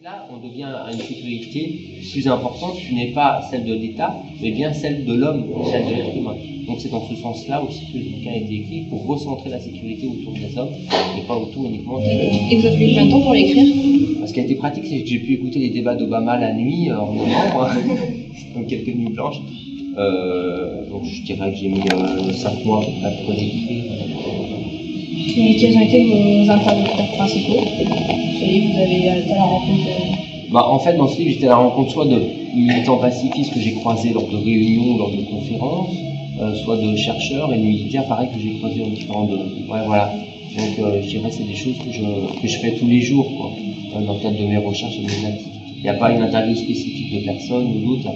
Là, on devient à une sécurité plus importante qui n'est pas celle de l'État, mais bien celle de l'homme, celle de l'être humain. Donc c'est dans ce sens-là aussi que le bouquin a été écrit, pour recentrer la sécurité autour des hommes, et pas autour uniquement des femmes. Et vous avez eu combien de temps pour l'écrire? Ce qui a été pratique, c'est que j'ai pu écouter les débats d'Obama la nuit, en novembre, donc quelques nuits blanches. Donc je dirais que j'ai mis 5 mois pour l'écrire. Et quels ont été vos interlocuteurs principaux? Ce livre, vous avez été à la rencontre En fait, dans ce livre, j'étais à la rencontre soit de militants pacifistes que j'ai croisés lors de réunions, lors de conférences, soit de chercheurs et de militaires, pareil, que j'ai croisés en différents domaines. Ouais, voilà. Donc, je dirais que c'est des choses que je fais tous les jours, quoi, dans le cadre de mes recherches et de mes activités. Il n'y a pas une interview spécifique de personne ou d'autre,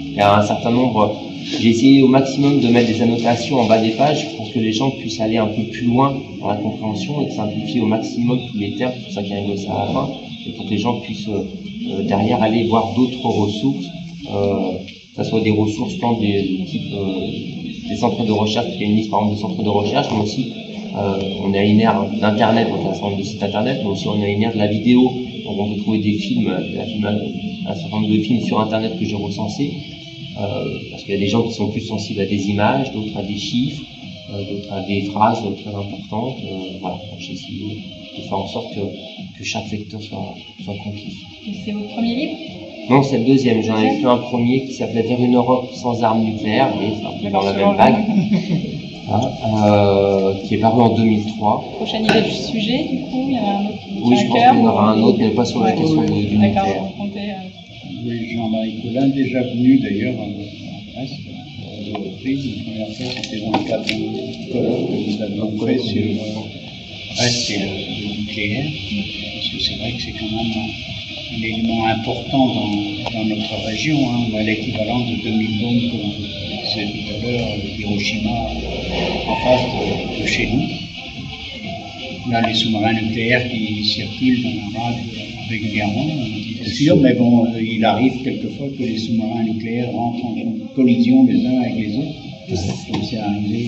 il y a un certain nombre. J'ai essayé au maximum de mettre des annotations en bas des pages pour que les gens puissent aller un peu plus loin dans la compréhension et de simplifier au maximum tous les termes, c'est pour ça qu'il y a un glossar à la fin, et pour que les gens puissent derrière aller voir d'autres ressources, que ce soit des ressources tant du type des centres de recherche, il y a une liste par exemple de centres de recherche, mais aussi on a une ère d'internet, donc un certain nombre de sites internet, mais aussi on a une ère de la vidéo, donc on peut trouver des films, un certain nombre de films sur internet que j'ai recensés. Parce qu'il y a des gens qui sont plus sensibles à des images, d'autres à des chiffres, d'autres à des phrases très importantes. Voilà, j'ai essayé de faire en sorte que chaque lecteur soit compris. Et c'est votre premier livre? Non, c'est le deuxième. J'en ai fait un premier qui s'appelait Vers une Europe sans armes nucléaires, mais c'est un peu dans la même vague, qui est paru en 2003. Prochaine idée du sujet, du coup, il y en a un autre qui Oui, je pense qu'il y en aura un autre, mais pas sur la question du nucléaire. Oui, Jean-Marie Collin, déjà venu d'ailleurs à Brest, à deux reprises. La première fois, c'était dans le cadre d'un colloque que nous avions fait sur Brest et le nucléaire, parce que c'est vrai que c'est quand même un élément important dans notre région. On a l'équivalent de 2000 bombes, comme on disait tout à l'heure, Hiroshima en face de chez nous. Là, les sous-marins nucléaires qui circulent dans la radio régulièrement, c'est sûr, mais bon, il arrive quelquefois que les sous-marins nucléaires rentrent en collision les uns avec les autres, comme c'est arrivé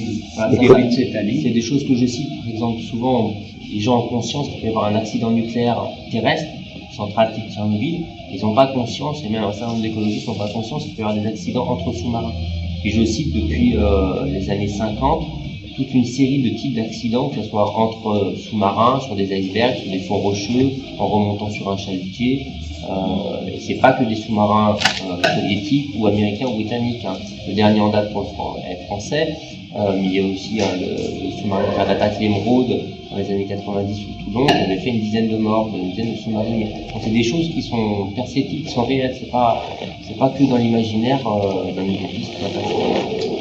début de cette année. C'est des choses que je cite, par exemple, souvent, les gens ont conscience qu'il peut y avoir un accident nucléaire terrestre, central type Tchernobyl, ils n'ont pas conscience, et même un certain nombre d'écologistes n'ont pas conscience qu'il peut y avoir des accidents entre sous-marins. Et je cite depuis les années 50, toute une série de types d'accidents, que ce soit entre sous-marins, sur des icebergs, sur des fonds rocheux, en remontant sur un chalutier. Et c'est pas que des sous-marins soviétiques ou américains ou britanniques. Hein. Le dernier en date est français, mais il y a aussi le sous-marin d'attaque l'Émeraude dans les années 90 sur Toulon, qui avait fait une dizaine de morts, une dizaine de sous-marins. Donc c'est des choses qui sont perceptibles, qui sont réelles. C'est pas que dans l'imaginaire d'un utopiste.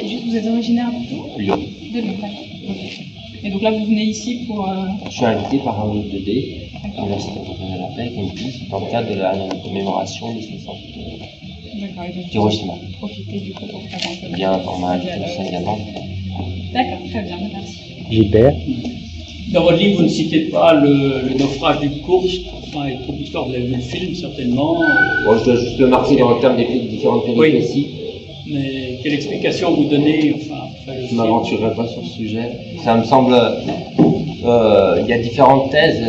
Et juste, vous êtes originaire d'où? Lyon. De Lyon, d'accord. Et donc là, vous venez ici pour... Je suis invité par l'UE2D, l'Université de la Paix, qui est une piste dans le cadre de la commémoration des 60 Hiroshima. Profitez du coup pour présenter. Bien, on m'a invité aussi également. D'accord, très bien, merci. Gilbert. Dans votre livre, vous ne citez pas le naufrage du Kursk, enfin, et toute l'histoire, vous avez vu le film certainement. Bon, je dois juste le marquer dans le terme des différentes péripéties. Mais quelle explication vous donnez, enfin, je ne m'aventurerai pas sur ce sujet. Ça me semble... il y a différentes thèses.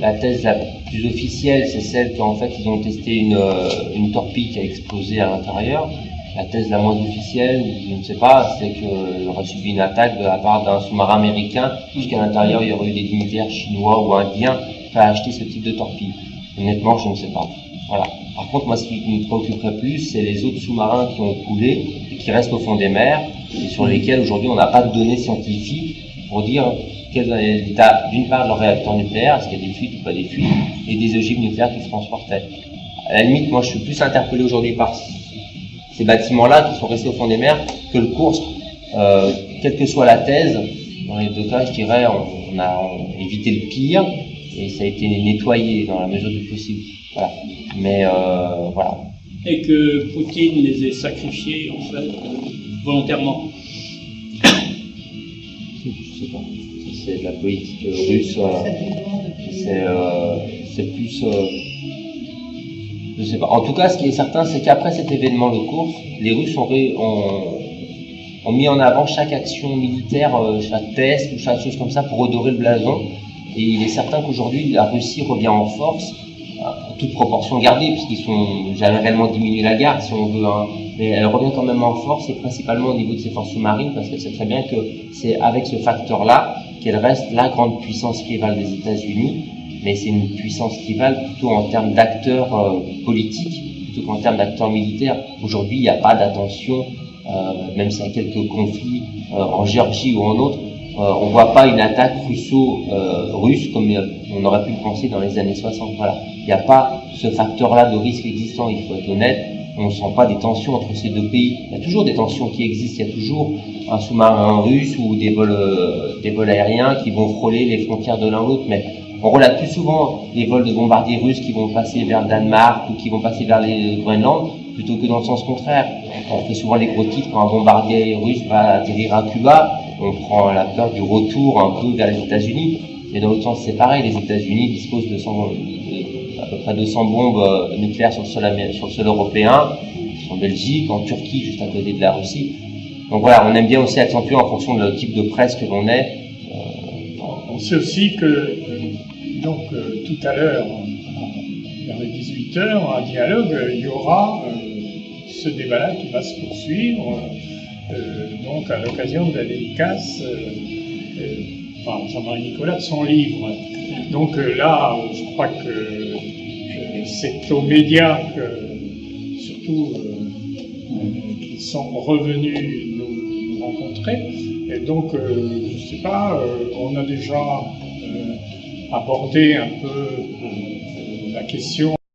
La thèse la plus officielle, c'est celle qu'en fait, ils ont testé une torpille qui a explosé à l'intérieur. La thèse la moins officielle, je ne sais pas, c'est qu'il aurait subi une attaque de la part d'un sous-marin américain, puisqu'à l'intérieur, il y aurait eu des dignitaires chinois ou indiens qui auraient acheté ce type de torpille. Honnêtement, je ne sais pas. Voilà. Par contre, moi, ce qui me préoccuperait plus, c'est les autres sous-marins qui ont coulé et qui restent au fond des mers et sur lesquels aujourd'hui on n'a pas de données scientifiques pour dire quel est l'état d'une part de leur réacteur nucléaire, est-ce qu'il y a des fuites ou pas des fuites, et des ogives nucléaires qui se transportaient. À la limite, moi, je suis plus interpellé aujourd'hui par ces bâtiments-là qui sont restés au fond des mers que le Kursk. Quelle que soit la thèse, dans les deux cas, je dirais, on a évité le pire et ça a été nettoyé dans la mesure du possible. Voilà. Mais voilà. Et que Poutine les ait sacrifiés, en fait, volontairement. Je sais pas. C'est de la politique russe. C'est plus. Je sais pas. En tout cas, ce qui est certain, c'est qu'après cet événement de Kursk, les Russes ont mis en avant chaque action militaire, chaque test ou chaque chose comme ça pour redorer le blason. Et il est certain qu'aujourd'hui, la Russie revient en force toute proportion gardée, puisqu'ils sont jamais réellement diminué la garde, si on veut, hein. Mais elle revient quand même en force, et principalement au niveau de ses forces sous-marines, parce qu'elle sait très bien que c'est avec ce facteur-là qu'elle reste la grande puissance rivale des États-Unis, mais c'est une puissance rivale plutôt en termes d'acteurs politiques, plutôt qu'en termes d'acteurs militaires. Aujourd'hui, il n'y a pas d'attention, même s'il y a quelques conflits en Géorgie ou en autre, on voit pas une attaque russo-russe comme on aurait pu le penser dans les années 60. Voilà. Il n'y a pas ce facteur-là de risque existant, il faut être honnête. On ne sent pas des tensions entre ces deux pays. Il y a toujours des tensions qui existent, il y a toujours un sous-marin russe ou des vols aériens qui vont frôler les frontières de l'un ou l'autre, mais on relate plus souvent les vols de bombardiers russes qui vont passer vers le Danemark ou qui vont passer vers les Groenland, plutôt que dans le sens contraire. On fait souvent les gros titres quand un bombardier russe va atterrir à Cuba, on prend la peur du retour un peu vers les États-Unis, mais dans l'autre sens c'est pareil, les États-Unis disposent à peu près 200 bombes nucléaires sur le sol européen, en Belgique, en Turquie, juste à côté de la Russie. Donc voilà, on aime bien aussi accentuer en fonction du type de presse que l'on est. On sait aussi que, tout à l'heure, vers les 18h, un dialogue, il y aura ce débat-là qui va se poursuivre, donc à l'occasion de la dédicace par Jean-Marie Nicolas de son livre. Donc là, je crois que c'est aux médias que, surtout, qui sont revenus nous rencontrer. Et donc, je ne sais pas, on a déjà abordé un peu la question